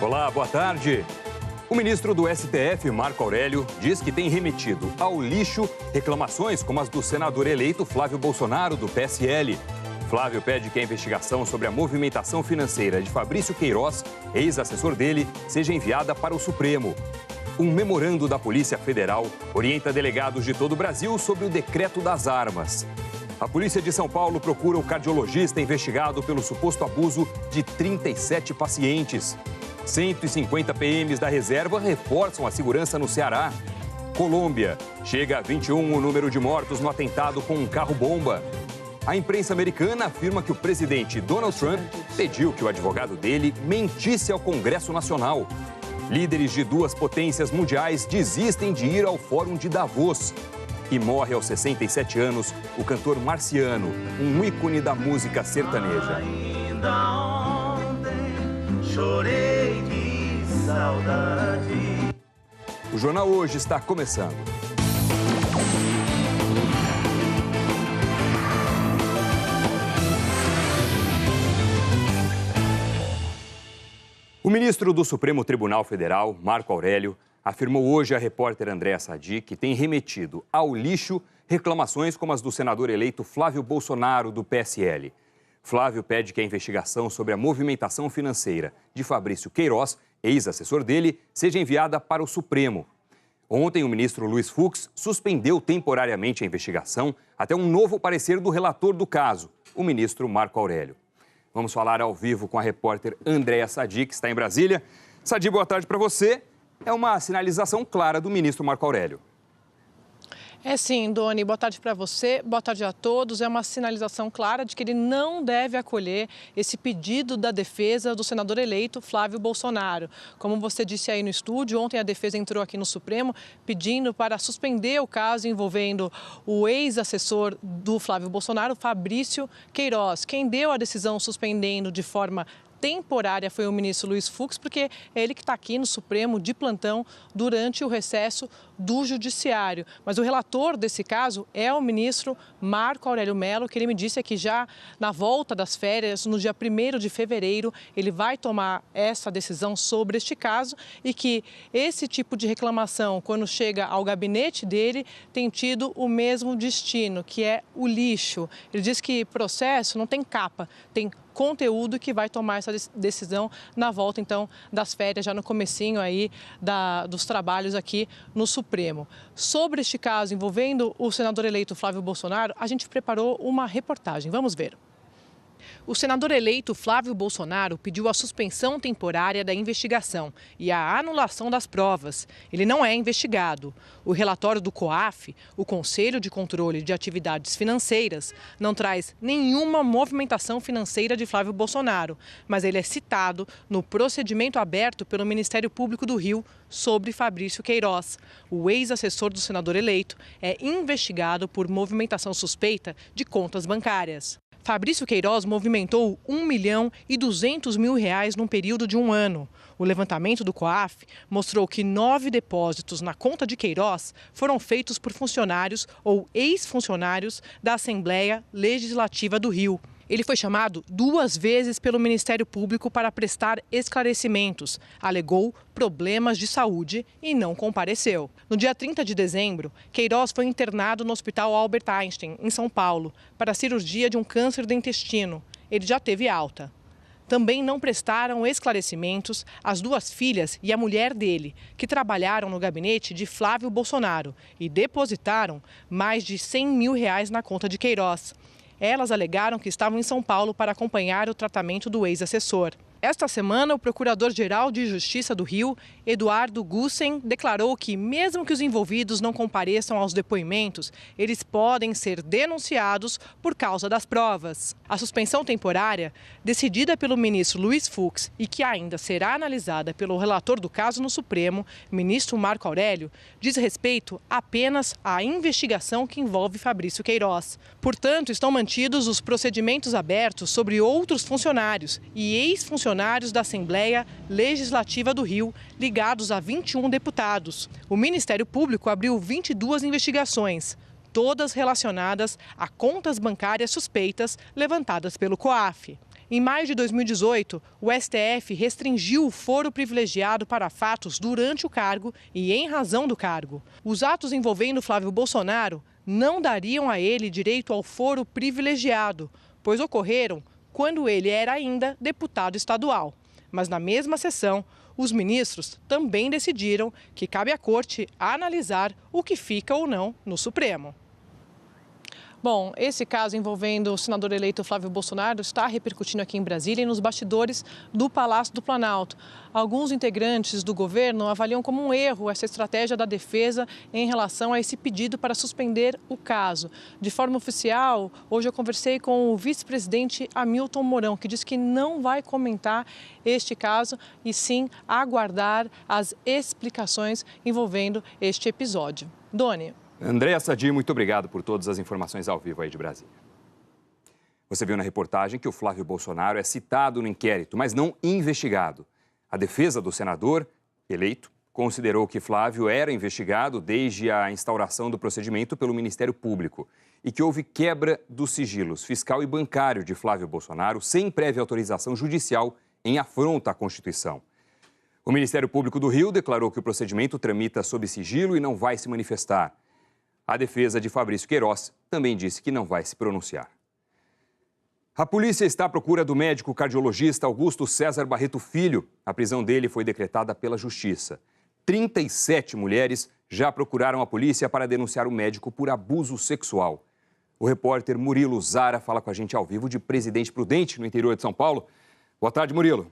Olá, boa tarde. O ministro do STF, Marco Aurélio, diz que tem remetido ao lixo reclamações como as do senador eleito Flávio Bolsonaro, do PSL. Flávio pede que a investigação sobre a movimentação financeira de Fabrício Queiroz, ex-assessor dele, seja enviada para o Supremo. Um memorando da Polícia Federal orienta delegados de todo o Brasil sobre o decreto das armas. A Polícia de São Paulo procura o cardiologista investigado pelo suposto abuso de 37 pacientes. 150 PMs da reserva reforçam a segurança no Ceará. Colômbia, chega a 21 o número de mortos no atentado com um carro-bomba. A imprensa americana afirma que o presidente Donald Trump pediu que o advogado dele mentisse ao Congresso Nacional. Líderes de duas potências mundiais desistem de ir ao Fórum de Davos. E morre aos 67 anos o cantor Marciano, um ícone da música sertaneja. Chorei de saudade. O Jornal Hoje está começando. O ministro do Supremo Tribunal Federal, Marco Aurélio, afirmou hoje à repórter Andréa Sadi que tem remetido ao lixo reclamações como as do senador eleito Flávio Bolsonaro, do PSL. Flávio pede que a investigação sobre a movimentação financeira de Fabrício Queiroz, ex-assessor dele, seja enviada para o Supremo. Ontem, o ministro Luiz Fux suspendeu temporariamente a investigação até um novo parecer do relator do caso, o ministro Marco Aurélio. Vamos falar ao vivo com a repórter Andréa Sadi, que está em Brasília. Sadi, boa tarde para você. É uma sinalização clara do ministro Marco Aurélio. É sim, Doni. Boa tarde para você, boa tarde a todos. É uma sinalização clara de que ele não deve acolher esse pedido da defesa do senador eleito Flávio Bolsonaro. Como você disse aí no estúdio, ontem a defesa entrou aqui no Supremo pedindo para suspender o caso envolvendo o ex-assessor do Flávio Bolsonaro, Fabrício Queiroz. Quem deu a decisão suspendendo de forma temporária foi o ministro Luiz Fux, porque é ele que está aqui no Supremo de plantão durante o recesso do Judiciário. Mas o relator desse caso é o ministro Marco Aurélio Mello, que ele me disse que já na volta das férias, no dia 1º de fevereiro, ele vai tomar essa decisão sobre este caso e que esse tipo de reclamação, quando chega ao gabinete dele, tem tido o mesmo destino, que é o lixo. Ele diz que processo não tem capa, tem conteúdo, que vai tomar essa decisão na volta, então, das férias, já no comecinho aí dos trabalhos aqui no Supremo. Sobre este caso envolvendo o senador eleito Flávio Bolsonaro, a gente preparou uma reportagem. Vamos ver. O senador eleito Flávio Bolsonaro pediu a suspensão temporária da investigação e a anulação das provas. Ele não é investigado. O relatório do COAF, o Conselho de Controle de Atividades Financeiras, não traz nenhuma movimentação financeira de Flávio Bolsonaro, mas ele é citado no procedimento aberto pelo Ministério Público do Rio sobre Fabrício Queiroz. O ex-assessor do senador eleito é investigado por movimentação suspeita de contas bancárias. Fabrício Queiroz movimentou R$ 1.200.000 num período de um ano. O levantamento do COAF mostrou que 9 depósitos na conta de Queiroz foram feitos por funcionários ou ex-funcionários da Assembleia Legislativa do Rio. Ele foi chamado 2 vezes pelo Ministério Público para prestar esclarecimentos. Alegou problemas de saúde e não compareceu. No dia 30 de dezembro, Queiroz foi internado no Hospital Albert Einstein, em São Paulo, para a cirurgia de um câncer do intestino. Ele já teve alta. Também não prestaram esclarecimentos as 2 filhas e a mulher dele, que trabalharam no gabinete de Flávio Bolsonaro e depositaram mais de R$ 100.000 na conta de Queiroz. Elas alegaram que estavam em São Paulo para acompanhar o tratamento do ex-assessor. Esta semana, o Procurador-Geral de Justiça do Rio, Eduardo Gussen, declarou que, mesmo que os envolvidos não compareçam aos depoimentos, eles podem ser denunciados por causa das provas. A suspensão temporária, decidida pelo ministro Luiz Fux e que ainda será analisada pelo relator do caso no Supremo, ministro Marco Aurélio, diz respeito apenas à investigação que envolve Fabrício Queiroz. Portanto, estão mantidos os procedimentos abertos sobre outros funcionários e ex-funcionários da Assembleia Legislativa do Rio, ligados a 21 deputados. O Ministério Público abriu 22 investigações, todas relacionadas a contas bancárias suspeitas levantadas pelo COAF. Em maio de 2018, o STF restringiu o foro privilegiado para fatos durante o cargo e em razão do cargo. Os atos envolvendo Flávio Bolsonaro não dariam a ele direito ao foro privilegiado, pois ocorreram quando ele era ainda deputado estadual. Mas na mesma sessão, os ministros também decidiram que cabe à Corte analisar o que fica ou não no Supremo. Bom, esse caso envolvendo o senador eleito Flávio Bolsonaro está repercutindo aqui em Brasília e nos bastidores do Palácio do Planalto. Alguns integrantes do governo avaliam como um erro essa estratégia da defesa em relação a esse pedido para suspender o caso. De forma oficial, hoje eu conversei com o vice-presidente Hamilton Mourão, que diz que não vai comentar este caso e sim aguardar as explicações envolvendo este episódio. Doni. Andréa Sadi, muito obrigado por todas as informações ao vivo aí de Brasília. Você viu na reportagem que o Flávio Bolsonaro é citado no inquérito, mas não investigado. A defesa do senador eleito considerou que Flávio era investigado desde a instauração do procedimento pelo Ministério Público e que houve quebra dos sigilos fiscal e bancário de Flávio Bolsonaro sem prévia autorização judicial em afronta à Constituição. O Ministério Público do Rio declarou que o procedimento tramita sob sigilo e não vai se manifestar. A defesa de Fabrício Queiroz também disse que não vai se pronunciar. A polícia está à procura do médico cardiologista Augusto César Barreto Filho. A prisão dele foi decretada pela Justiça. 37 mulheres já procuraram a polícia para denunciar o médico por abuso sexual. O repórter Murilo Zara fala com a gente ao vivo de Presidente Prudente, no interior de São Paulo. Boa tarde, Murilo.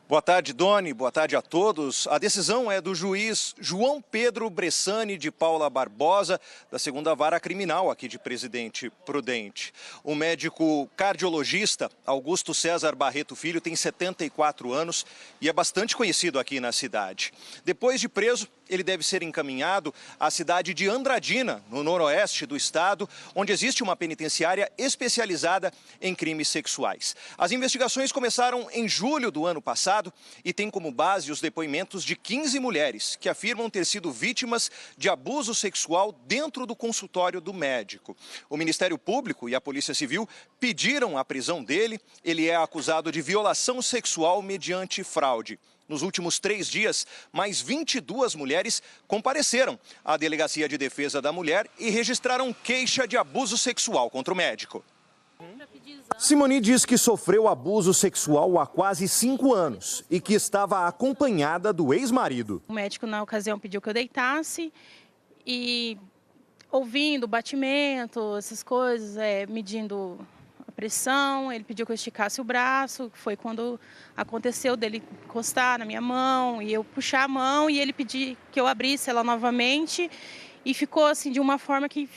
Boa tarde, Doni. Boa tarde a todos. A decisão é do juiz João Pedro Bressani de Paula Barbosa, da 2ª Vara Criminal aqui de Presidente Prudente. O médico cardiologista Augusto César Barreto Filho tem 74 anos e é bastante conhecido aqui na cidade. Depois de preso, ele deve ser encaminhado à cidade de Andradina, no noroeste do estado, onde existe uma penitenciária especializada em crimes sexuais. As investigações começaram em julho do ano passado e têm como base os depoimentos de 15 mulheres que afirmam ter sido vítimas de abuso sexual dentro do consultório do médico. O Ministério Público e a Polícia Civil pediram a prisão dele. Ele é acusado de violação sexual mediante fraude. Nos últimos 3 dias, mais 22 mulheres compareceram à Delegacia de Defesa da Mulher e registraram queixa de abuso sexual contra o médico. Simone diz que sofreu abuso sexual há quase 5 anos e que estava acompanhada do ex-marido. O médico, na ocasião, pediu que eu deitasse e, ouvindo batimento, essas coisas, medindo pressão, ele pediu que eu esticasse o braço, que foi quando aconteceu dele encostar na minha mão e eu puxar a mão e ele pedir que eu abrisse ela novamente e ficou assim de uma forma que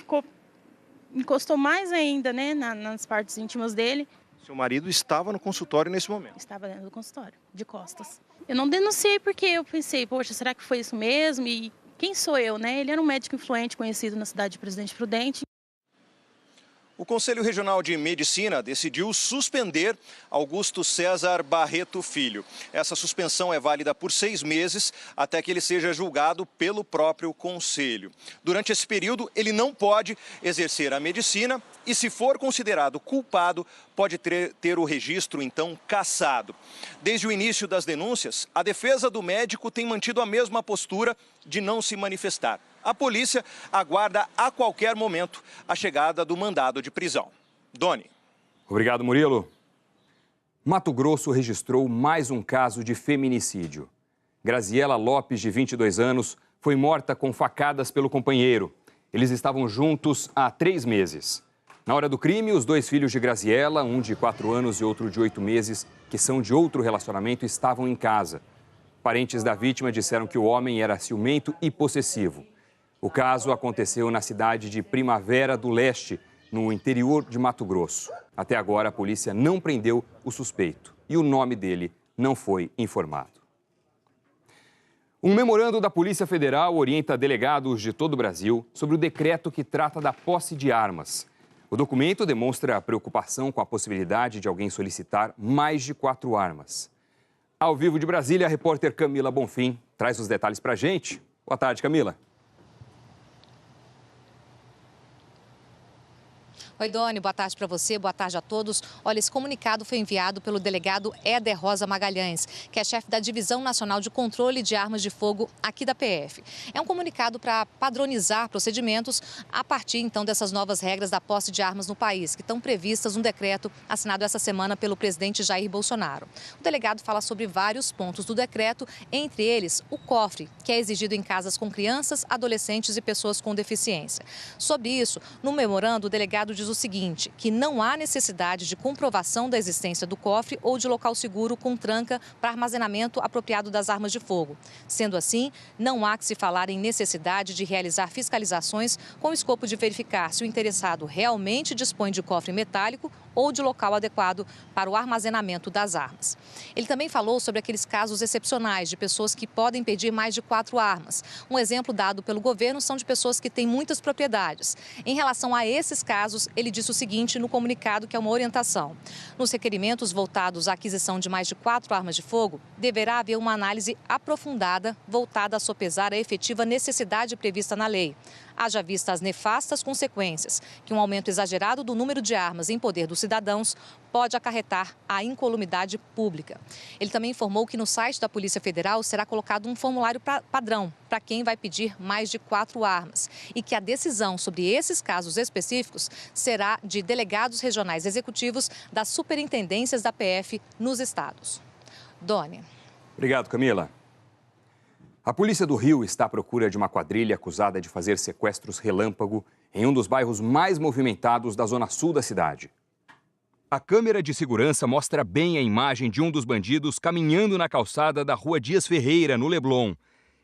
encostou mais ainda, né, nas partes íntimas dele. Seu marido estava no consultório nesse momento? Estava dentro do consultório, de costas. Eu não denunciei porque eu pensei, poxa, será que foi isso mesmo? E quem sou eu, né? Ele era um médico influente, conhecido na cidade de Presidente Prudente. O Conselho Regional de Medicina decidiu suspender Augusto César Barreto Filho. Essa suspensão é válida por 6 meses, até que ele seja julgado pelo próprio Conselho. Durante esse período, ele não pode exercer a medicina e, se for considerado culpado, pode ter o registro, então, cassado. Desde o início das denúncias, a defesa do médico tem mantido a mesma postura de não se manifestar. A polícia aguarda a qualquer momento a chegada do mandado de prisão. Doni. Obrigado, Murilo. Mato Grosso registrou mais um caso de feminicídio. Graziela Lopes, de 22 anos, foi morta com facadas pelo companheiro. Eles estavam juntos há 3 meses. Na hora do crime, os 2 filhos de Graziela, um de 4 anos e outro de 8 meses, que são de outro relacionamento, estavam em casa. Parentes da vítima disseram que o homem era ciumento e possessivo. O caso aconteceu na cidade de Primavera do Leste, no interior de Mato Grosso. Até agora, a polícia não prendeu o suspeito e o nome dele não foi informado. Um memorando da Polícia Federal orienta delegados de todo o Brasil sobre o decreto que trata da posse de armas. O documento demonstra a preocupação com a possibilidade de alguém solicitar mais de 4 armas. Ao vivo de Brasília, a repórter Camila Bonfim traz os detalhes para a gente. Boa tarde, Camila. Oi, Doni, boa tarde para você, boa tarde a todos. Olha, esse comunicado foi enviado pelo delegado Éder Rosa Magalhães, que é chefe da Divisão Nacional de Controle de Armas de Fogo aqui da PF. É um comunicado para padronizar procedimentos a partir, então, dessas novas regras da posse de armas no país, que estão previstas no decreto assinado essa semana pelo presidente Jair Bolsonaro. O delegado fala sobre vários pontos do decreto, entre eles o cofre, que é exigido em casas com crianças, adolescentes e pessoas com deficiência. Sobre isso, no memorando, o delegado diz o seguinte, que não há necessidade de comprovação da existência do cofre ou de local seguro com tranca para armazenamento apropriado das armas de fogo. Sendo assim, não há que se falar em necessidade de realizar fiscalizações com o escopo de verificar se o interessado realmente dispõe de cofre metálico ou de local adequado para o armazenamento das armas. Ele também falou sobre aqueles casos excepcionais de pessoas que podem pedir mais de 4 armas. Um exemplo dado pelo governo são de pessoas que têm muitas propriedades. Em relação a esses casos, ele disse o seguinte no comunicado, que é uma orientação. Nos requerimentos voltados à aquisição de mais de 4 armas de fogo, deverá haver uma análise aprofundada voltada a sopesar a efetiva necessidade prevista na lei. Haja vista as nefastas consequências que um aumento exagerado do número de armas em poder dos cidadãos pode acarretar a incolumidade pública. Ele também informou que no site da Polícia Federal será colocado um formulário padrão para quem vai pedir mais de 4 armas e que a decisão sobre esses casos específicos será de delegados regionais executivos das superintendências da PF nos estados. Doni. Obrigado, Camila. A polícia do Rio está à procura de uma quadrilha acusada de fazer sequestros relâmpago em um dos bairros mais movimentados da zona sul da cidade. A câmera de segurança mostra bem a imagem de um dos bandidos caminhando na calçada da rua Dias Ferreira, no Leblon.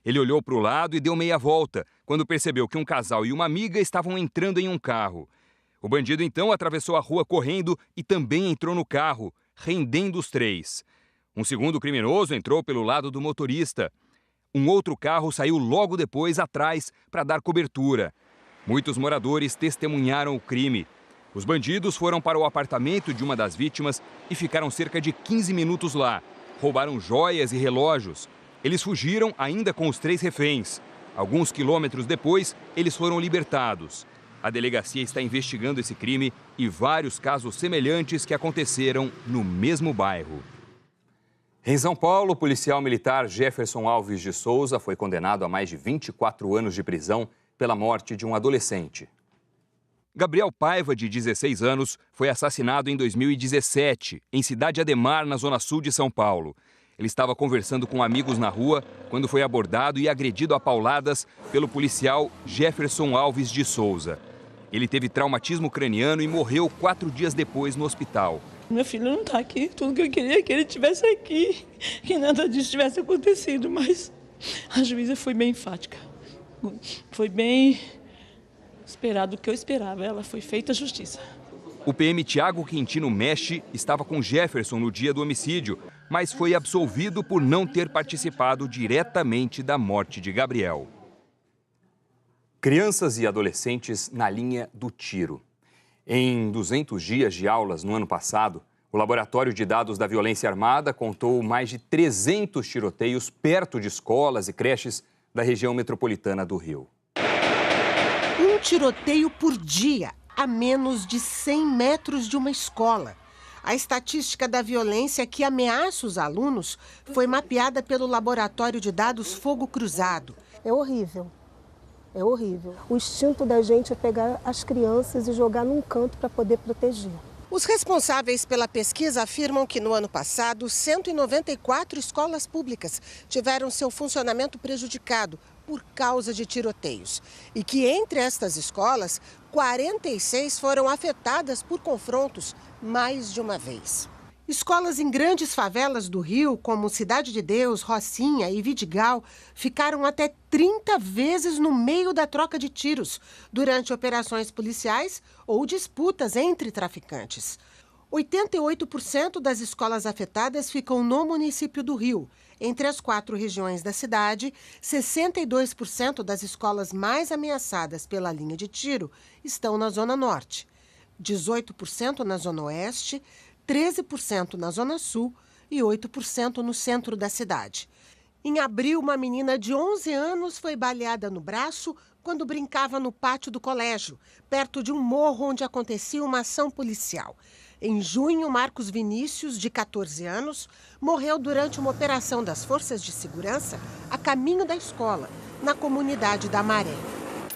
Ele olhou para o lado e deu meia volta, quando percebeu que um casal e uma amiga estavam entrando em um carro. O bandido então atravessou a rua correndo e também entrou no carro, rendendo os 3. Um segundo criminoso entrou pelo lado do motorista. Um outro carro saiu logo depois atrás para dar cobertura. Muitos moradores testemunharam o crime. Os bandidos foram para o apartamento de uma das vítimas e ficaram cerca de 15 minutos lá. Roubaram joias e relógios. Eles fugiram ainda com os 3 reféns. Alguns quilômetros depois, eles foram libertados. A delegacia está investigando esse crime e vários casos semelhantes que aconteceram no mesmo bairro. Em São Paulo, o policial militar Jefferson Alves de Souza foi condenado a mais de 24 anos de prisão pela morte de um adolescente. Gabriel Paiva, de 16 anos, foi assassinado em 2017, em Cidade Ademar, na zona sul de São Paulo. Ele estava conversando com amigos na rua quando foi abordado e agredido a pauladas pelo policial Jefferson Alves de Souza. Ele teve traumatismo craniano e morreu 4 dias depois no hospital. Meu filho não está aqui, tudo que eu queria é que ele estivesse aqui, que nada disso tivesse acontecido, mas a juíza foi bem enfática, foi bem esperado o que eu esperava, ela foi feita a justiça. O PM Tiago Quintino Mestre estava com Jefferson no dia do homicídio, mas foi absolvido por não ter participado diretamente da morte de Gabriel. Crianças e adolescentes na linha do tiro. Em 200 dias de aulas no ano passado, o Laboratório de Dados da Violência Armada contou mais de 300 tiroteios perto de escolas e creches da região metropolitana do Rio. Um tiroteio por dia, a menos de 100 metros de uma escola. A estatística da violência que ameaça os alunos foi mapeada pelo Laboratório de Dados Fogo Cruzado. É horrível. É horrível. O instinto da gente é pegar as crianças e jogar num canto para poder proteger. Os responsáveis pela pesquisa afirmam que no ano passado, 194 escolas públicas tiveram seu funcionamento prejudicado por causa de tiroteios. E que entre estas escolas, 46 foram afetadas por confrontos mais de uma vez. Escolas em grandes favelas do Rio, como Cidade de Deus, Rocinha e Vidigal, ficaram até 30 vezes no meio da troca de tiros, durante operações policiais ou disputas entre traficantes. 88% das escolas afetadas ficam no município do Rio. Entre as 4 regiões da cidade, 62% das escolas mais ameaçadas pela linha de tiro estão na Zona Norte, 18% na Zona Oeste, 13% na Zona Sul e 8% no centro da cidade. Em abril, uma menina de 11 anos foi baleada no braço quando brincava no pátio do colégio, perto de um morro onde acontecia uma ação policial. Em junho, Marcos Vinícius, de 14 anos, morreu durante uma operação das forças de segurança a caminho da escola, na comunidade da Maré.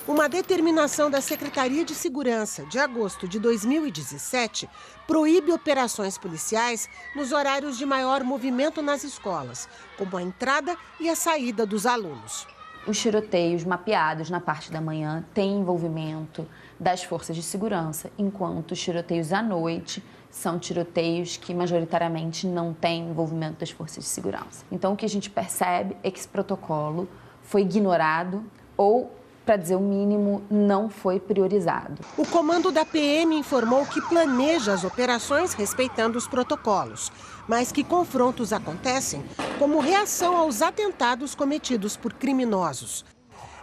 Uma determinação da Secretaria de Segurança, de agosto de 2017, proíbe operações policiais nos horários de maior movimento nas escolas, como a entrada e a saída dos alunos. Os tiroteios mapeados na parte da manhã têm envolvimento das forças de segurança, enquanto os tiroteios à noite são tiroteios que majoritariamente não têm envolvimento das forças de segurança. Então, o que a gente percebe é que esse protocolo foi ignorado ou, para dizer o mínimo, não foi priorizado. O comando da PM informou que planeja as operações respeitando os protocolos, mas que confrontos acontecem como reação aos atentados cometidos por criminosos.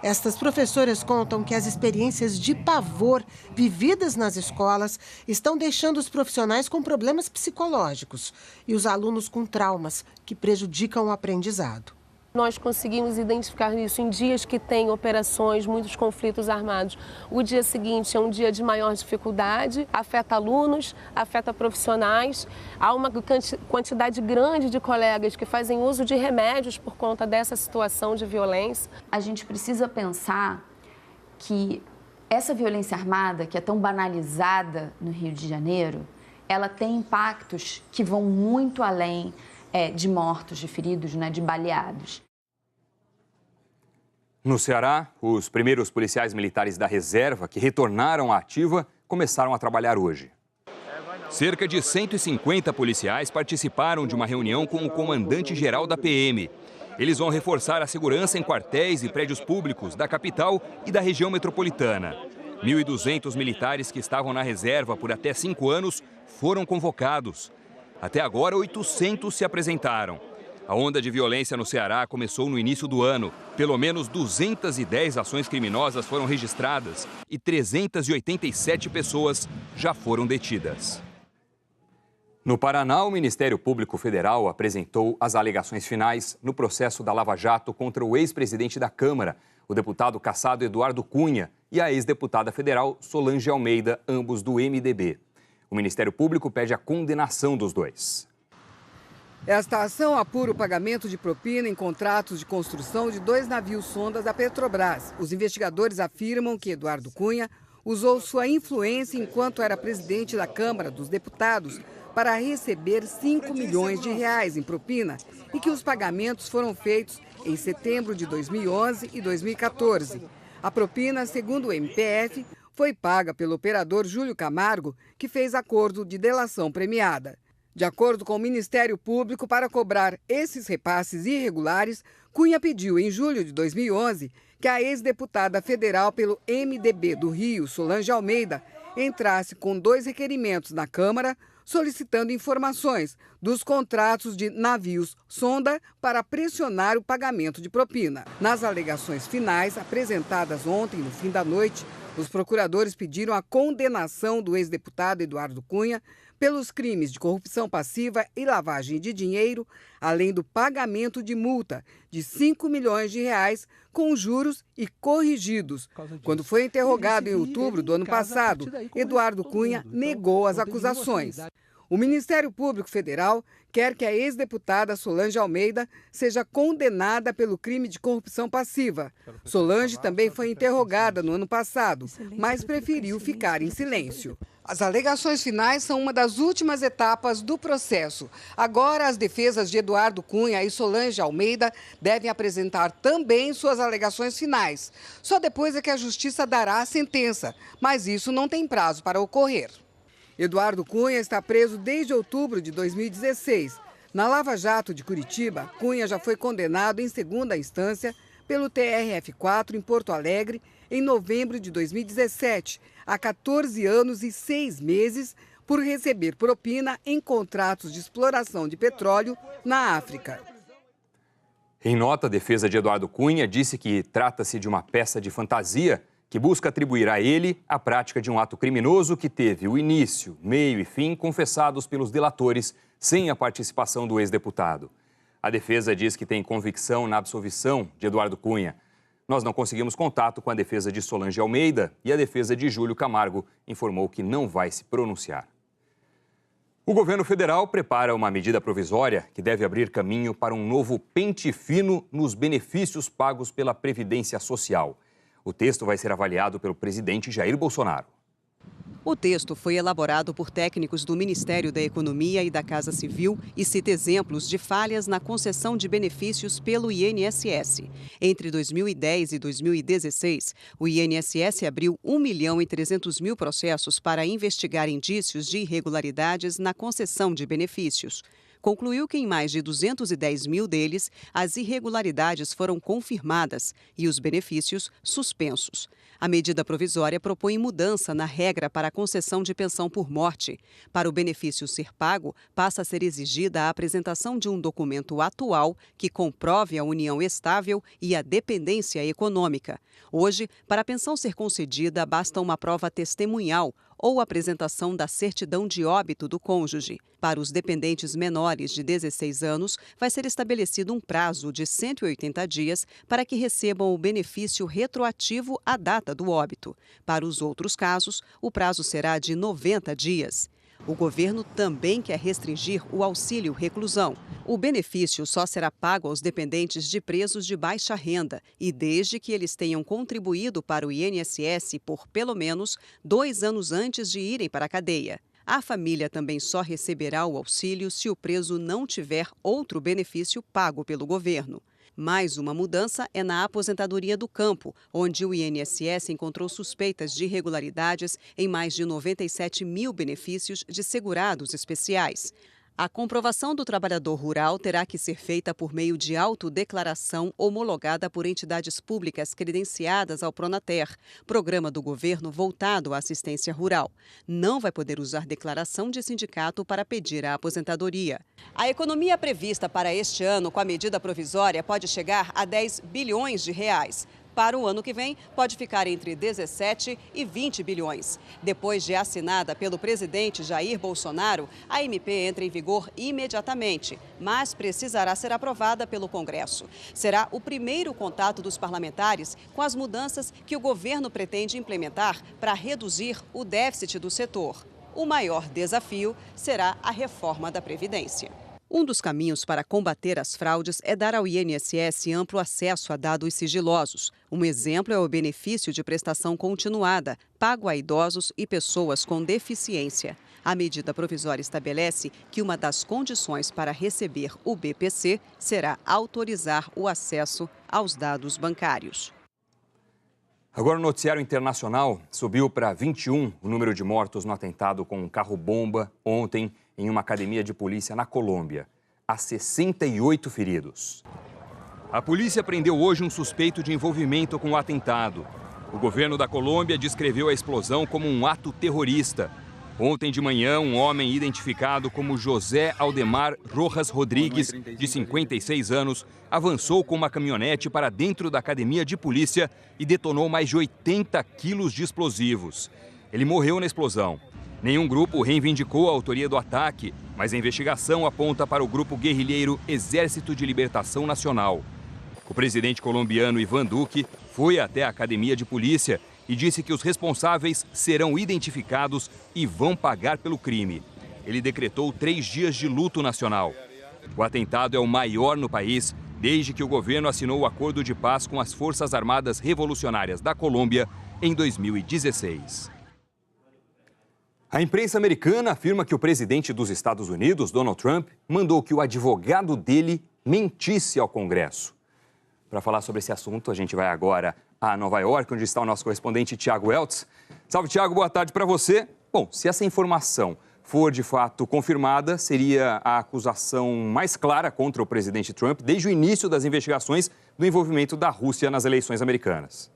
Estas professoras contam que as experiências de pavor vividas nas escolas estão deixando os profissionais com problemas psicológicos e os alunos com traumas que prejudicam o aprendizado. Nós conseguimos identificar isso em dias que tem operações, muitos conflitos armados. O dia seguinte é um dia de maior dificuldade, afeta alunos, afeta profissionais. Há uma quantidade grande de colegas que fazem uso de remédios por conta dessa situação de violência. A gente precisa pensar que essa violência armada, que é tão banalizada no Rio de Janeiro, ela tem impactos que vão muito além de mortos, de feridos, de baleados. No Ceará, os primeiros policiais militares da reserva que retornaram à ativa começaram a trabalhar hoje. Cerca de 150 policiais participaram de uma reunião com o comandante-geral da PM. Eles vão reforçar a segurança em quartéis e prédios públicos da capital e da região metropolitana. 1.200 militares que estavam na reserva por até 5 anos foram convocados. Até agora, 800 se apresentaram. A onda de violência no Ceará começou no início do ano. Pelo menos 210 ações criminosas foram registradas e 387 pessoas já foram detidas. No Paraná, o Ministério Público Federal apresentou as alegações finais no processo da Lava Jato contra o ex-presidente da Câmara, o deputado cassado Eduardo Cunha, e a ex-deputada federal Solange Almeida, ambos do MDB. O Ministério Público pede a condenação dos dois. Esta ação apura o pagamento de propina em contratos de construção de 2 navios sondas da Petrobras. Os investigadores afirmam que Eduardo Cunha usou sua influência enquanto era presidente da Câmara dos Deputados para receber 5 milhões de reais em propina e que os pagamentos foram feitos em setembro de 2011 e 2014. A propina, segundo o MPF, foi paga pelo operador Júlio Camargo, que fez acordo de delação premiada. De acordo com o Ministério Público, para cobrar esses repasses irregulares, Cunha pediu em julho de 2011 que a ex-deputada federal pelo MDB do Rio, Solange Almeida, entrasse com 2 requerimentos na Câmara solicitando informações dos contratos de navios sonda para pressionar o pagamento de propina. Nas alegações finais, apresentadas ontem no fim da noite, os procuradores pediram a condenação do ex-deputado Eduardo Cunha pelos crimes de corrupção passiva e lavagem de dinheiro, além do pagamento de multa de 5 milhões de reais com juros e corrigidos. Quando foi interrogado em outubro do ano passado, Eduardo Cunha negou as acusações. O Ministério Público Federal quer que a ex-deputada Solange Almeida seja condenada pelo crime de corrupção passiva. Solange também foi interrogada no ano passado, mas preferiu ficar em silêncio. As alegações finais são uma das últimas etapas do processo. Agora, as defesas de Eduardo Cunha e Solange Almeida devem apresentar também suas alegações finais. Só depois é que a Justiça dará a sentença, mas isso não tem prazo para ocorrer. Eduardo Cunha está preso desde outubro de 2016. Na Lava Jato de Curitiba, Cunha já foi condenado em segunda instância pelo TRF4 em Porto Alegre em novembro de 2017, a 14 anos e 6 meses, por receber propina em contratos de exploração de petróleo na África. Em nota, a defesa de Eduardo Cunha disse que trata-se de uma peça de fantasia que busca atribuir a ele a prática de um ato criminoso que teve o início, meio e fim confessados pelos delatores sem a participação do ex-deputado. A defesa diz que tem convicção na absolvição de Eduardo Cunha. Nós não conseguimos contato com a defesa de Solange Almeida e a defesa de Júlio Camargo informou que não vai se pronunciar. O governo federal prepara uma medida provisória que deve abrir caminho para um novo pente fino nos benefícios pagos pela Previdência Social. O texto vai ser avaliado pelo presidente Jair Bolsonaro. O texto foi elaborado por técnicos do Ministério da Economia e da Casa Civil e cita exemplos de falhas na concessão de benefícios pelo INSS. Entre 2010 e 2016, o INSS abriu 1.300.000 processos para investigar indícios de irregularidades na concessão de benefícios. Concluiu que em mais de 210.000 deles, as irregularidades foram confirmadas e os benefícios suspensos. A medida provisória propõe mudança na regra para a concessão de pensão por morte. Para o benefício ser pago, passa a ser exigida a apresentação de um documento atual que comprove a união estável e a dependência econômica. Hoje, para a pensão ser concedida, basta uma prova testemunhal ou apresentação da certidão de óbito do cônjuge. Para os dependentes menores de 16 anos, vai ser estabelecido um prazo de 180 dias para que recebam o benefício retroativo à data do óbito. Para os outros casos, o prazo será de 90 dias. O governo também quer restringir o auxílio reclusão. O benefício só será pago aos dependentes de presos de baixa renda e desde que eles tenham contribuído para o INSS por pelo menos 2 anos antes de irem para a cadeia. A família também só receberá o auxílio se o preso não tiver outro benefício pago pelo governo. Mais uma mudança é na aposentadoria do campo, onde o INSS encontrou suspeitas de irregularidades em mais de 97.000 benefícios de segurados especiais. A comprovação do trabalhador rural terá que ser feita por meio de autodeclaração homologada por entidades públicas credenciadas ao Pronater, programa do governo voltado à assistência rural. Não vai poder usar declaração de sindicato para pedir a aposentadoria. A economia prevista para este ano com a medida provisória pode chegar a 10 bilhões de reais. Para o ano que vem, pode ficar entre 17 e 20 bilhões. Depois de assinada pelo presidente Jair Bolsonaro, a MP entra em vigor imediatamente, mas precisará ser aprovada pelo Congresso. Será o primeiro contato dos parlamentares com as mudanças que o governo pretende implementar para reduzir o déficit do setor. O maior desafio será a reforma da Previdência. Um dos caminhos para combater as fraudes é dar ao INSS amplo acesso a dados sigilosos. Um exemplo é o benefício de prestação continuada, pago a idosos e pessoas com deficiência. A medida provisória estabelece que uma das condições para receber o BPC será autorizar o acesso aos dados bancários. Agora o noticiário internacional subiu para 21 o número de mortos no atentado com um carro-bomba ontem em uma academia de polícia na Colômbia. Há 68 feridos. A polícia prendeu hoje um suspeito de envolvimento com o atentado. O governo da Colômbia descreveu a explosão como um ato terrorista. Ontem de manhã, um homem identificado como José Aldemar Rojas Rodrigues, de 56 anos, avançou com uma caminhonete para dentro da academia de polícia e detonou mais de 80 quilos de explosivos. Ele morreu na explosão. Nenhum grupo reivindicou a autoria do ataque, mas a investigação aponta para o grupo guerrilheiro Exército de Libertação Nacional. O presidente colombiano Iván Duque foi até a academia de polícia e disse que os responsáveis serão identificados e vão pagar pelo crime. Ele decretou 3 dias de luto nacional. O atentado é o maior no país desde que o governo assinou o acordo de paz com as Forças Armadas Revolucionárias da Colômbia em 2016. A imprensa americana afirma que o presidente dos Estados Unidos, Donald Trump, mandou que o advogado dele mentisse ao Congresso. Para falar sobre esse assunto, a gente vai agora a Nova York, onde está o nosso correspondente Tiago Eltz. Salve, Tiago, boa tarde para você. Bom, se essa informação for de fato confirmada, seria a acusação mais clara contra o presidente Trump desde o início das investigações do envolvimento da Rússia nas eleições americanas.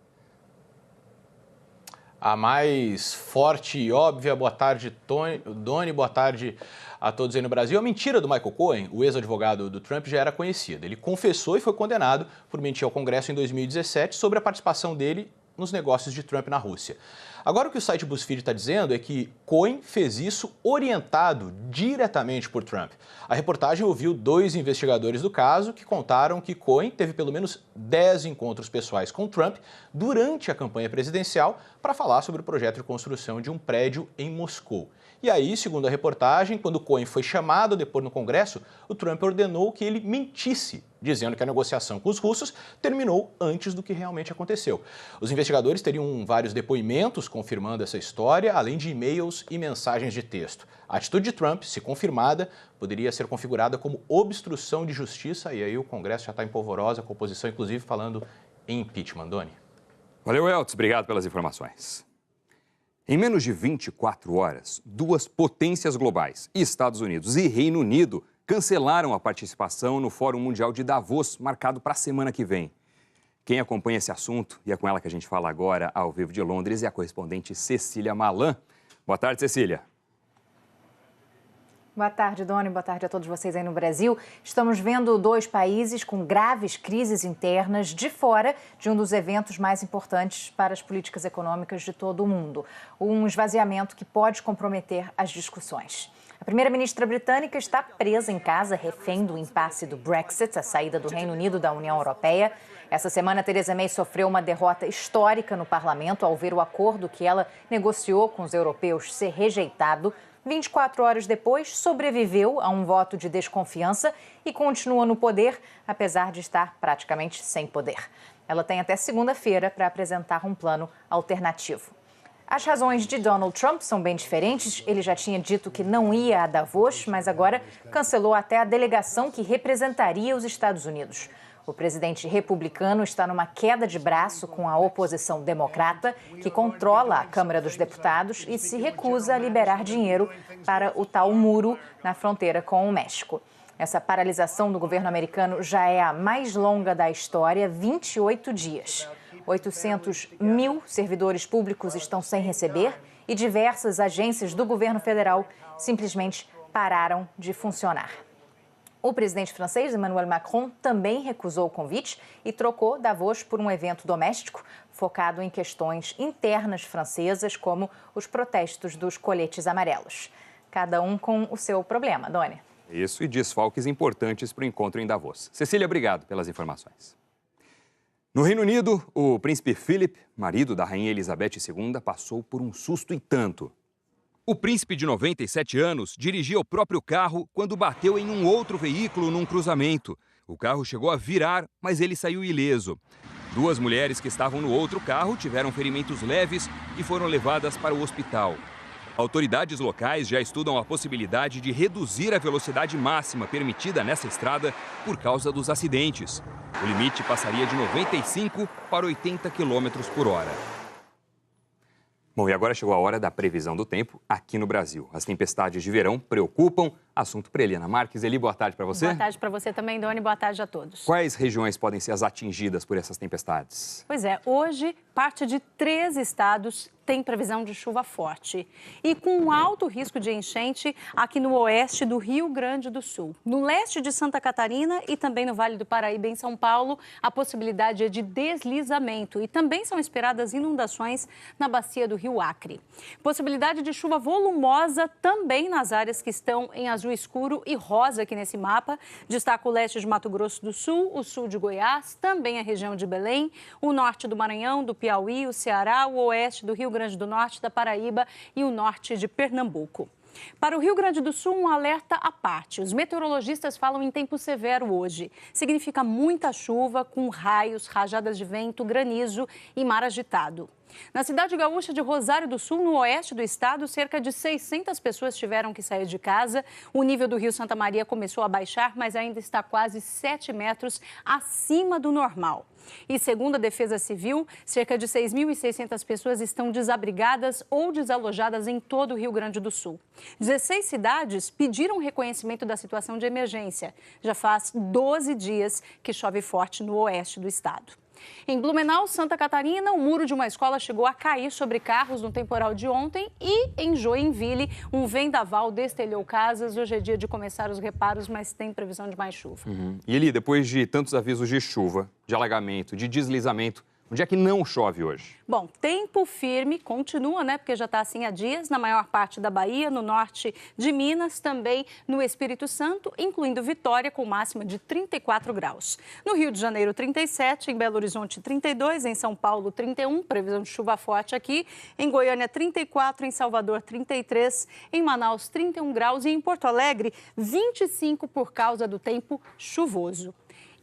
A mais forte e óbvia, boa tarde, Doni, boa tarde a todos aí no Brasil. A mentira do Michael Cohen, o ex-advogado do Trump, já era conhecida. Ele confessou e foi condenado por mentir ao Congresso em 2017 sobre a participação dele nos negócios de Trump na Rússia. Agora, o que o site BuzzFeed está dizendo é que Cohen fez isso orientado diretamente por Trump. A reportagem ouviu 2 investigadores do caso que contaram que Cohen teve pelo menos 10 encontros pessoais com Trump durante a campanha presidencial para falar sobre o projeto de construção de um prédio em Moscou. E aí, segundo a reportagem, quando Cohen foi chamado a depor no Congresso, o Trump ordenou que ele mentisse, dizendo que a negociação com os russos terminou antes do que realmente aconteceu. Os investigadores teriam vários depoimentos confirmando essa história, além de e-mails e mensagens de texto. A atitude de Trump, se confirmada, poderia ser configurada como obstrução de justiça, e aí o Congresso já está em polvorosa, com a oposição, inclusive, falando em impeachment. Doni. Valeu, Elton. Obrigado pelas informações. Em menos de 24 horas, 2 potências globais, Estados Unidos e Reino Unido, cancelaram a participação no Fórum Mundial de Davos, marcado para a semana que vem. Quem acompanha esse assunto, e é com ela que a gente fala agora, ao vivo de Londres, é a correspondente Cecília Malan. Boa tarde, Cecília. Boa tarde, Doni. Boa tarde a todos vocês aí no Brasil. Estamos vendo 2 países com graves crises internas de fora de um dos eventos mais importantes para as políticas econômicas de todo o mundo. Um esvaziamento que pode comprometer as discussões. A primeira-ministra britânica está presa em casa, refém do impasse do Brexit, a saída do Reino Unido da União Europeia. Essa semana, Theresa May sofreu uma derrota histórica no parlamento ao ver o acordo que ela negociou com os europeus ser rejeitado. 24 horas depois, sobreviveu a um voto de desconfiança e continua no poder, apesar de estar praticamente sem poder. Ela tem até segunda-feira para apresentar um plano alternativo. As razões de Donald Trump são bem diferentes. Ele já tinha dito que não ia a Davos, mas agora cancelou até a delegação que representaria os Estados Unidos. O presidente republicano está numa queda de braço com a oposição democrata, que controla a Câmara dos Deputados e se recusa a liberar dinheiro para o tal muro na fronteira com o México. Essa paralisação do governo americano já é a mais longa da história, 28 dias. 800 mil servidores públicos estão sem receber e diversas agências do governo federal simplesmente pararam de funcionar. O presidente francês, Emmanuel Macron, também recusou o convite e trocou Davos por um evento doméstico focado em questões internas francesas, como os protestos dos coletes amarelos. Cada um com o seu problema, Doni. Isso, e desfalques importantes para o encontro em Davos. Cecília, obrigado pelas informações. No Reino Unido, o príncipe Philip, marido da rainha Elizabeth II, passou por um susto e tanto. O príncipe de 97 anos dirigia o próprio carro quando bateu em um outro veículo num cruzamento. O carro chegou a virar, mas ele saiu ileso. 2 mulheres que estavam no outro carro tiveram ferimentos leves e foram levadas para o hospital. Autoridades locais já estudam a possibilidade de reduzir a velocidade máxima permitida nessa estrada por causa dos acidentes. O limite passaria de 95 para 80 km por hora. Bom, e agora chegou a hora da previsão do tempo aqui no Brasil. As tempestades de verão preocupam. Assunto para Eliana Marques. Eli, boa tarde para você. Boa tarde para você também, Doni. Boa tarde a todos. Quais regiões podem ser as atingidas por essas tempestades? Pois é, hoje parte de 3 estados tem previsão de chuva forte e com alto risco de enchente aqui no oeste do Rio Grande do Sul. No leste de Santa Catarina e também no Vale do Paraíba, em São Paulo, a possibilidade é de deslizamento e também são esperadas inundações na bacia do Rio Acre. Possibilidade de chuva volumosa também nas áreas que estão em azul escuro e rosa aqui nesse mapa. Destaca o leste de Mato Grosso do Sul, o sul de Goiás, também a região de Belém, o norte do Maranhão, do Piauí, o Ceará, o oeste do Rio Grande do Norte, da Paraíba e o norte de Pernambuco. Para o Rio Grande do Sul, um alerta à parte. Os meteorologistas falam em tempo severo hoje. Significa muita chuva com raios, rajadas de vento, granizo e mar agitado. Na cidade gaúcha de Rosário do Sul, no oeste do estado, cerca de 600 pessoas tiveram que sair de casa. O nível do Rio Santa Maria começou a baixar, mas ainda está quase 7 metros acima do normal. E segundo a Defesa Civil, cerca de 6.600 pessoas estão desabrigadas ou desalojadas em todo o Rio Grande do Sul. 16 cidades pediram reconhecimento da situação de emergência. Já faz 12 dias que chove forte no oeste do estado. Em Blumenau, Santa Catarina, o muro de uma escola chegou a cair sobre carros no temporal de ontem e em Joinville, um vendaval destelhou casas. Hoje é dia de começar os reparos, mas tem previsão de mais chuva. E Eli, depois de tantos avisos de chuva, de alagamento, de deslizamento, Onde é que não chove hoje? Bom, tempo firme continua, né? Porque já está assim há dias na maior parte da Bahia, no norte de Minas, também no Espírito Santo, incluindo Vitória, com máxima de 34 graus. No Rio de Janeiro, 37, em Belo Horizonte, 32, em São Paulo, 31, previsão de chuva forte aqui. Em Goiânia, 34, em Salvador, 33, em Manaus, 31 graus e em Porto Alegre, 25 por causa do tempo chuvoso.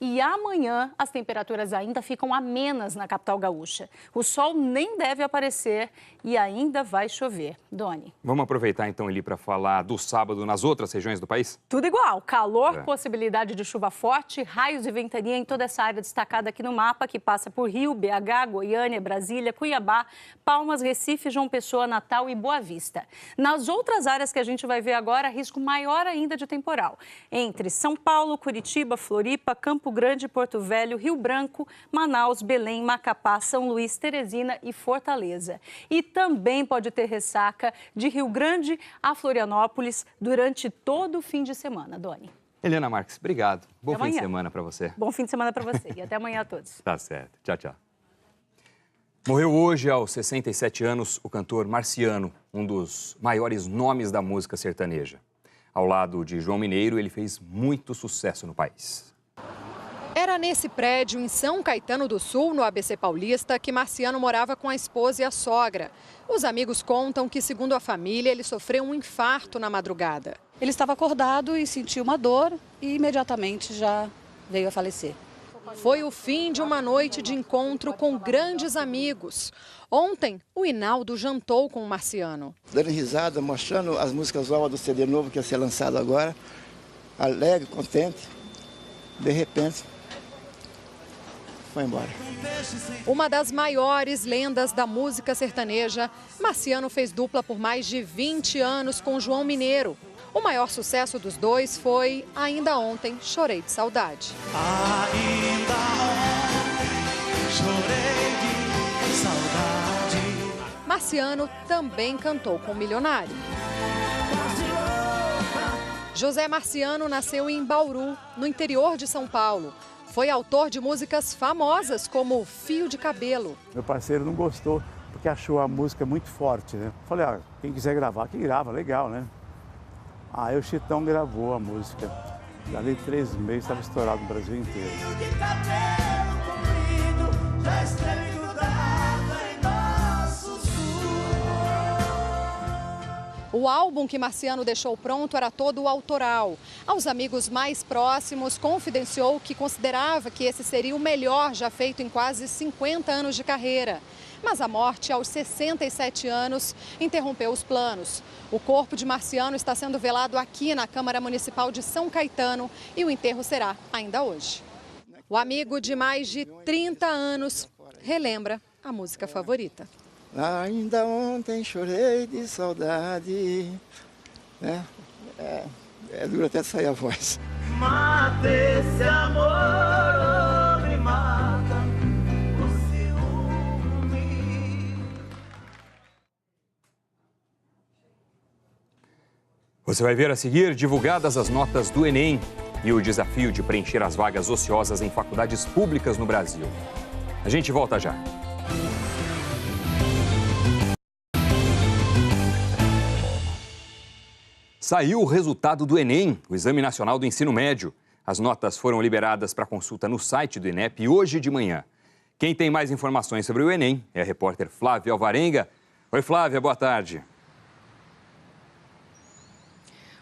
E amanhã as temperaturas ainda ficam amenas na capital gaúcha. O sol nem deve aparecer e ainda vai chover. Doni. Vamos aproveitar então, Eli, para falar do sábado nas outras regiões do país? Tudo igual. Calor, possibilidade de chuva forte, raios e ventania em toda essa área destacada aqui no mapa, que passa por Rio, BH, Goiânia, Brasília, Cuiabá, Palmas, Recife, João Pessoa, Natal e Boa Vista. Nas outras áreas que a gente vai ver agora, risco maior ainda de temporal. Entre São Paulo, Curitiba, Floripa, Campo Grande, Porto Velho, Rio Branco, Manaus, Belém, Macapá, São Luís, Teresina e Fortaleza. E também pode ter ressaca de Rio Grande a Florianópolis durante todo o fim de semana, Doni. Helena Marques, obrigado. Bom Até fim de amanhã. semana para você. Bom fim de semana para você e até amanhã a todos. Tá certo. Tchau, tchau. Morreu hoje, aos 67 anos, o cantor Marciano, um dos maiores nomes da música sertaneja. Ao lado de João Mineiro, ele fez muito sucesso no país. Era nesse prédio, em São Caetano do Sul, no ABC Paulista, que Marciano morava com a esposa e a sogra. Os amigos contam que, segundo a família, ele sofreu um infarto na madrugada. Ele estava acordado e sentiu uma dor e imediatamente já veio a falecer. Foi o fim de uma noite de encontro com grandes amigos. Ontem, o Hinaldo jantou com o Marciano. Dando risada, mostrando as músicas novas do CD novo que ia ser lançado agora. Alegre, contente. De repente, foi embora. Uma das maiores lendas da música sertaneja, Marciano fez dupla por mais de 20 anos com João Mineiro. O maior sucesso dos dois foi Ainda Ontem, Chorei de Saudade. Ainda ontem, chorei de saudade. Marciano também cantou com o Milionário. José Marciano nasceu em Bauru, no interior de São Paulo. Foi autor de músicas famosas como Fio de Cabelo. Meu parceiro não gostou porque achou a música muito forte, né? Falei, quem quiser gravar, que grava, legal, né? Aí o Chitão gravou a música. Dali 3 meses estava estourado no Brasil inteiro. O álbum que Marciano deixou pronto era todo autoral. Aos amigos mais próximos, confidenciou que considerava que esse seria o melhor já feito em quase 50 anos de carreira. Mas a morte, aos 67 anos, interrompeu os planos. O corpo de Marciano está sendo velado aqui na Câmara Municipal de São Caetano e o enterro será ainda hoje. O amigo de mais de 30 anos relembra a música favorita. Ainda ontem chorei de saudade. É duro até sair a voz. Mata esse amor, me mata o ciúme. Você vai ver a seguir divulgadas as notas do Enem e o desafio de preencher as vagas ociosas em faculdades públicas no Brasil. A gente volta já. Saiu o resultado do Enem, o Exame Nacional do Ensino Médio. As notas foram liberadas para consulta no site do INEP hoje de manhã. Quem tem mais informações sobre o Enem é a repórter Flávia Alvarenga. Oi, Flávia, boa tarde.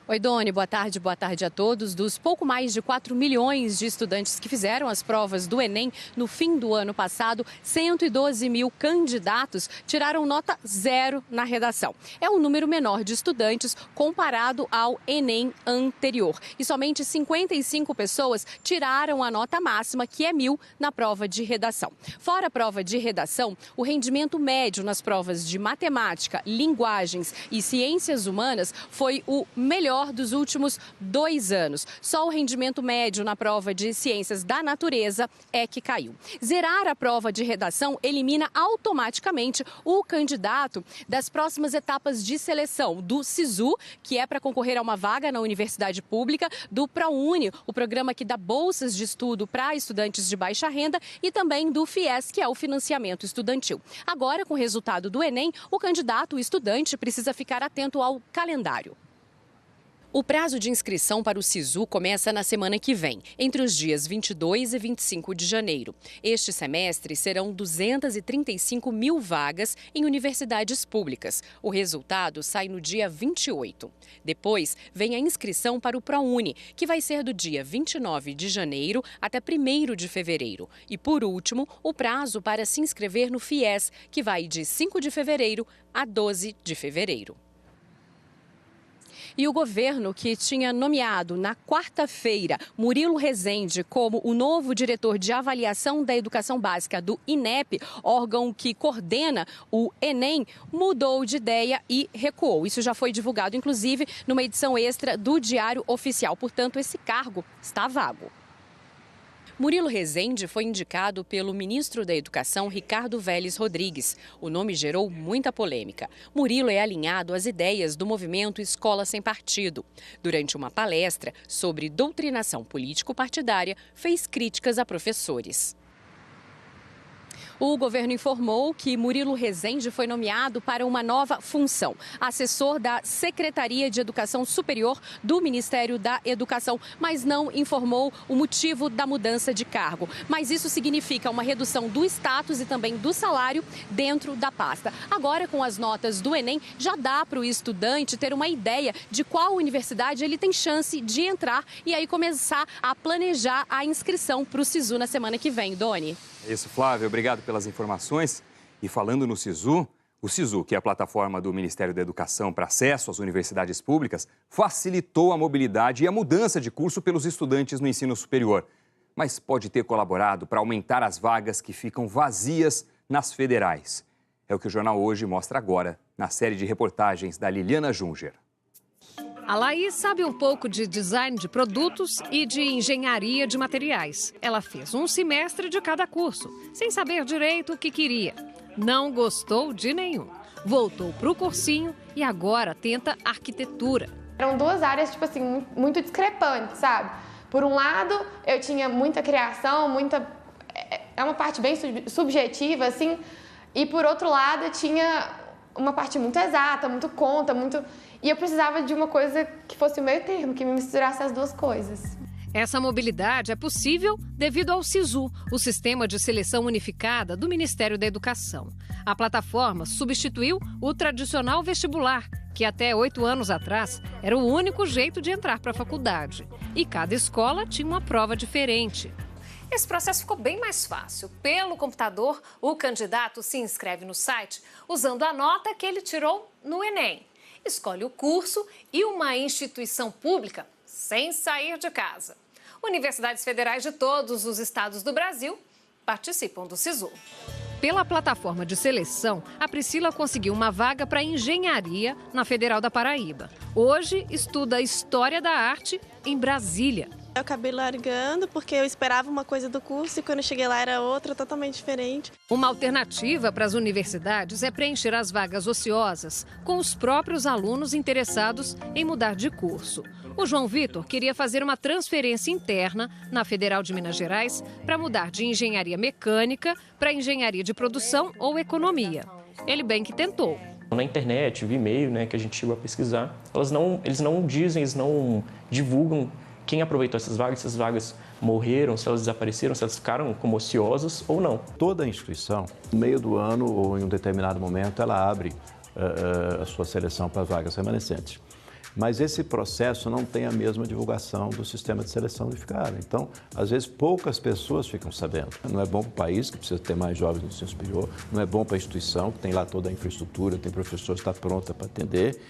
Oi, Doni, boa tarde a todos. Dos pouco mais de 4 milhões de estudantes que fizeram as provas do Enem no fim do ano passado, 112 mil candidatos tiraram nota 0 na redação. É um número menor de estudantes comparado ao Enem anterior. E somente 55 pessoas tiraram a nota máxima, que é 1.000, na prova de redação. Fora a prova de redação, o rendimento médio nas provas de matemática, linguagens e ciências humanas foi o melhor pior dos últimos 2 anos. Só o rendimento médio na prova de Ciências da Natureza é que caiu. Zerar a prova de redação elimina automaticamente o candidato das próximas etapas de seleção do SISU, que é para concorrer a uma vaga na universidade pública, do ProUni, o programa que dá bolsas de estudo para estudantes de baixa renda, e também do FIES, que é o financiamento estudantil. Agora, com o resultado do Enem, o candidato, o estudante, precisa ficar atento ao calendário. O prazo de inscrição para o SISU começa na semana que vem, entre os dias 22 e 25 de janeiro. Este semestre serão 235 mil vagas em universidades públicas. O resultado sai no dia 28. Depois, vem a inscrição para o ProUni, que vai ser do dia 29 de janeiro até 1º de fevereiro. E, por último, o prazo para se inscrever no FIES, que vai de 5 de fevereiro a 12 de fevereiro. E o governo, que tinha nomeado na quarta-feira Murilo Rezende como o novo diretor de avaliação da educação básica do INEP, órgão que coordena o Enem, mudou de ideia e recuou. Isso já foi divulgado, inclusive, numa edição extra do Diário Oficial. Portanto, esse cargo está vago. Murilo Rezende foi indicado pelo ministro da Educação, Ricardo Vélez Rodrigues. O nome gerou muita polêmica. Murilo é alinhado às ideias do movimento Escola Sem Partido. Durante uma palestra sobre doutrinação político-partidária, fez críticas a professores. O governo informou que Murilo Rezende foi nomeado para uma nova função, assessor da Secretaria de Educação Superior do Ministério da Educação, mas não informou o motivo da mudança de cargo. Mas isso significa uma redução do status e também do salário dentro da pasta. Agora, com as notas do Enem, já dá para o estudante ter uma ideia de qual universidade ele tem chance de entrar e aí começar a planejar a inscrição para o SISU na semana que vem. Doni. É isso, Flávio. Obrigado pelas informações. E falando no SISU, o SISU, que é a plataforma do Ministério da Educação para acesso às universidades públicas, facilitou a mobilidade e a mudança de curso pelos estudantes no ensino superior. Mas pode ter colaborado para aumentar as vagas que ficam vazias nas federais. É o que o Jornal Hoje mostra agora, na série de reportagens da Liliana Junger. A Laís sabe um pouco de design de produtos e de engenharia de materiais. Ela fez um semestre de cada curso, sem saber direito o que queria. Não gostou de nenhum. Voltou para o cursinho e agora tenta arquitetura. Eram duas áreas, tipo assim, muito discrepantes, sabe? Por um lado, eu tinha muita criação, é uma parte bem subjetiva, assim. E por outro lado, eu tinha uma parte muito exata, muito conta, muito... E eu precisava de uma coisa que fosse o meio termo, que me misturasse as duas coisas. Essa mobilidade é possível devido ao SISU, o Sistema de Seleção Unificada do Ministério da Educação. A plataforma substituiu o tradicional vestibular, que até 8 anos atrás era o único jeito de entrar para a faculdade. E cada escola tinha uma prova diferente. Esse processo ficou bem mais fácil. Pelo computador, o candidato se inscreve no site usando a nota que ele tirou no Enem. Escolhe o curso e uma instituição pública sem sair de casa. Universidades federais de todos os estados do Brasil participam do SISU. Pela plataforma de seleção, a Priscila conseguiu uma vaga para engenharia na Federal da Paraíba. Hoje, estuda História da Arte em Brasília. Eu acabei largando porque eu esperava uma coisa do curso e quando eu cheguei lá era outra, totalmente diferente. Uma alternativa para as universidades é preencher as vagas ociosas com os próprios alunos interessados em mudar de curso. O João Vitor queria fazer uma transferência interna na Federal de Minas Gerais para mudar de engenharia mecânica para engenharia de produção ou economia. Ele bem que tentou. Na internet, via e-mail, que a gente chegou a pesquisar, eles não dizem, eles não divulgam quem aproveitou essas vagas morreram, se elas desapareceram, se elas ficaram como ociosas ou não. Toda instituição, no meio do ano ou em um determinado momento, ela abre a sua seleção para as vagas remanescentes. Mas esse processo não tem a mesma divulgação do sistema de seleção unificado. Então, às vezes, poucas pessoas ficam sabendo. Não é bom para o país, que precisa ter mais jovens no ensino superior, não é bom para a instituição, que tem lá toda a infraestrutura, tem professores que está pronta para atender.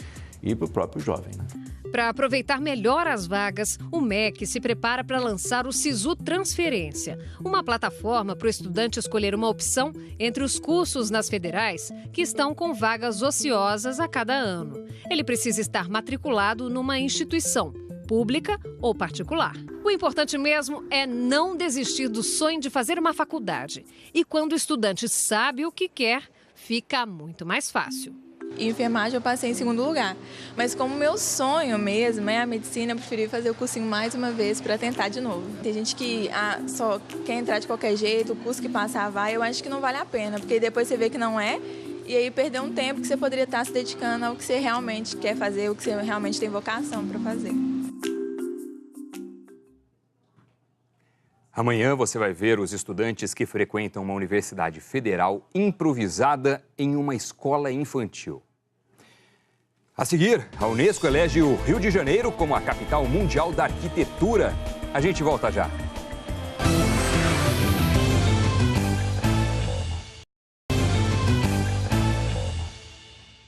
e para o próprio jovem, né? Para aproveitar melhor as vagas, o MEC se prepara para lançar o Sisu Transferência, uma plataforma para o estudante escolher uma opção entre os cursos nas federais que estão com vagas ociosas a cada ano. Ele precisa estar matriculado numa instituição, pública ou particular. O importante mesmo é não desistir do sonho de fazer uma faculdade. E quando o estudante sabe o que quer, fica muito mais fácil. Enfermagem eu passei em segundo lugar, mas como meu sonho mesmo é a medicina, eu preferi fazer o cursinho mais uma vez para tentar de novo. Tem gente que só quer entrar de qualquer jeito, o curso que passar vai, eu acho que não vale a pena, porque depois você vê que não é, e aí perdeu um tempo que você poderia estar se dedicando ao que você realmente quer fazer, o que você realmente tem vocação para fazer. Amanhã você vai ver os estudantes que frequentam uma universidade federal improvisada em uma escola infantil. A seguir, a Unesco elege o Rio de Janeiro como a capital mundial da arquitetura. A gente volta já.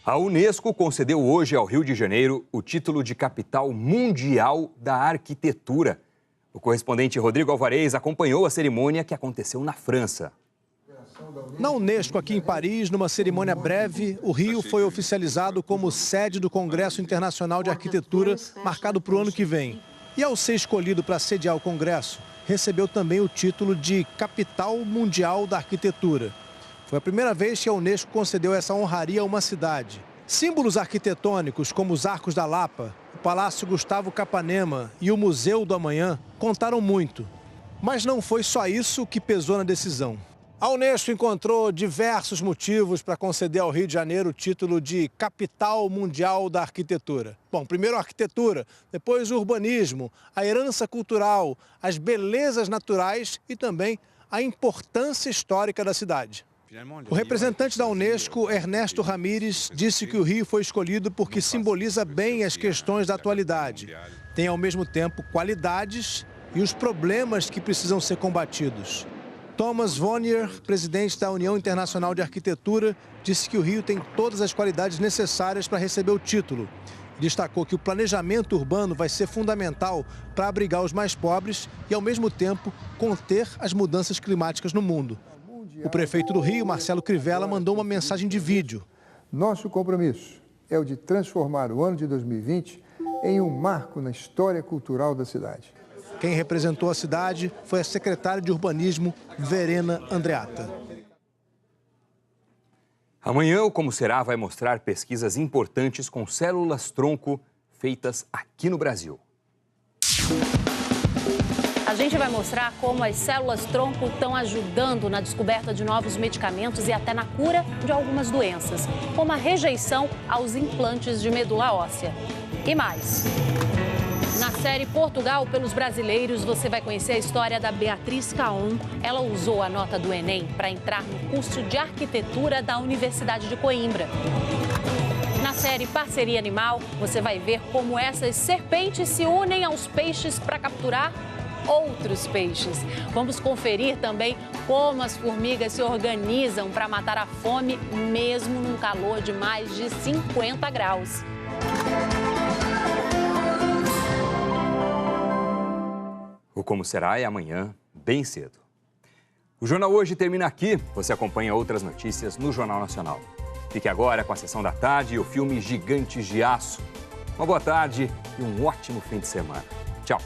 A Unesco concedeu hoje ao Rio de Janeiro o título de capital mundial da arquitetura. O correspondente Rodrigo Alvarez acompanhou a cerimônia que aconteceu na França. Na Unesco, aqui em Paris, numa cerimônia breve, o Rio foi oficializado como sede do Congresso Internacional de Arquitetura, marcado para o ano que vem. E ao ser escolhido para sediar o Congresso, recebeu também o título de Capital Mundial da Arquitetura. Foi a primeira vez que a Unesco concedeu essa honraria a uma cidade. Símbolos arquitetônicos como os Arcos da Lapa, o Palácio Gustavo Capanema e o Museu do Amanhã contaram muito. Mas não foi só isso que pesou na decisão. A Unesco encontrou diversos motivos para conceder ao Rio de Janeiro o título de Capital Mundial da Arquitetura. Bom, primeiro a arquitetura, depois o urbanismo, a herança cultural, as belezas naturais e também a importância histórica da cidade. O representante da Unesco, Ernesto Ramírez, disse que o Rio foi escolhido porque simboliza bem as questões da atualidade. Tem, ao mesmo tempo, qualidades e os problemas que precisam ser combatidos. Thomas Vonnier, presidente da União Internacional de Arquitetura, disse que o Rio tem todas as qualidades necessárias para receber o título. Destacou que o planejamento urbano vai ser fundamental para abrigar os mais pobres e, ao mesmo tempo, conter as mudanças climáticas no mundo. O prefeito do Rio, Marcelo Crivella, mandou uma mensagem de vídeo. Nosso compromisso é o de transformar o ano de 2020 em um marco na história cultural da cidade. Quem representou a cidade foi a secretária de Urbanismo, Verena Andreatta. Amanhã, o Como Será vai mostrar pesquisas importantes com células-tronco feitas aqui no Brasil. A gente vai mostrar como as células-tronco estão ajudando na descoberta de novos medicamentos e até na cura de algumas doenças, como a rejeição aos implantes de medula óssea. E mais. Na série Portugal pelos Brasileiros, você vai conhecer a história da Beatriz Caon. Ela usou a nota do Enem para entrar no curso de arquitetura da Universidade de Coimbra. Na série Parceria Animal, você vai ver como essas serpentes se unem aos peixes para capturar outros peixes. Vamos conferir também como as formigas se organizam para matar a fome, mesmo num calor de mais de 50 graus. O Como Será é amanhã, bem cedo. O Jornal Hoje termina aqui. Você acompanha outras notícias no Jornal Nacional. Fique agora com a Sessão da Tarde e o filme Gigantes de Aço. Uma boa tarde e um ótimo fim de semana. Tchau.